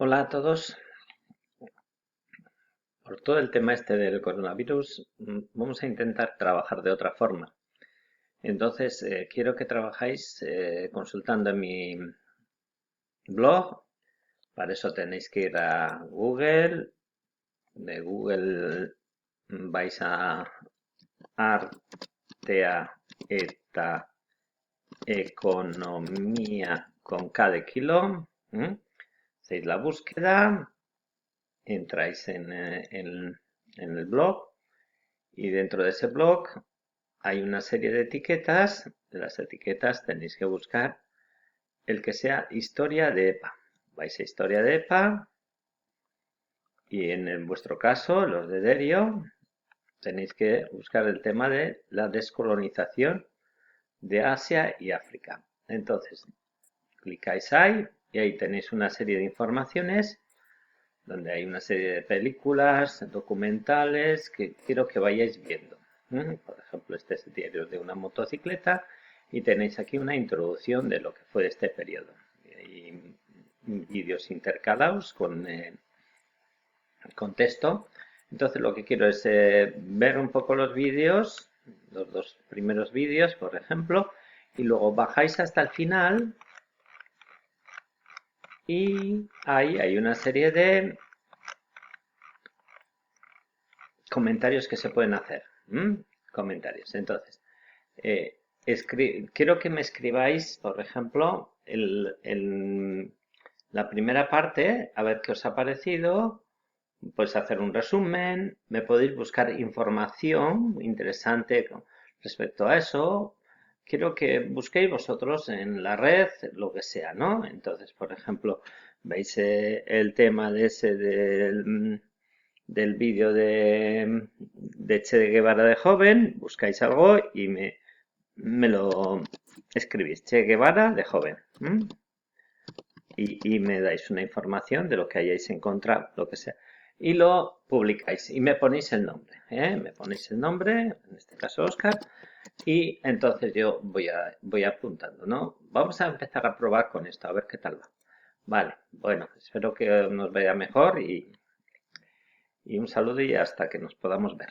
Hola a todos. Por todo el tema este del coronavirus, vamos a intentar trabajar de otra forma. Entonces, quiero que trabajáis consultando en mi blog. Para eso tenéis que ir a Google. De Google vais a Artea eta economía con K de kilo. Hacéis la búsqueda. Entráis en el blog y dentro de ese blog hay una serie de etiquetas. De las etiquetas tenéis que buscar el que sea historia de EPA. Vais a historia de EPA y en vuestro caso, los de Derio, tenéis que buscar el tema de la descolonización de Asia y África. Entonces, clicáis ahí y ahí tenéis una serie de informaciones donde hay una serie de películas, documentales que quiero que vayáis viendo. Por ejemplo, este es el diario de una motocicleta y tenéis aquí una introducción de lo que fue este periodo. Y vídeos intercalados con texto. Entonces lo que quiero es ver un poco los vídeos, los dos primeros vídeos, por ejemplo, y luego bajáis hasta el final. Y ahí hay una serie de comentarios que se pueden hacer. Comentarios. Entonces, quiero que me escribáis, por ejemplo, la primera parte, a ver qué os ha parecido. Podéis hacer un resumen, me podéis buscar información interesante respecto a eso. Quiero que busquéis vosotros en la red lo que sea, ¿no? Entonces, por ejemplo, veis el tema de ese del vídeo de Che Guevara de joven, buscáis algo y me lo escribís, Che Guevara de joven. Y me dais una información de lo que hayáis encontrado, lo que sea. Y lo publicáis y me ponéis el nombre. Me ponéis el nombre, en este caso Oscar, y entonces yo voy apuntando, ¿no? Vamos a empezar a probar con esto, a ver qué tal va. Vale, bueno, espero que nos vaya mejor y un saludo y hasta que nos podamos ver.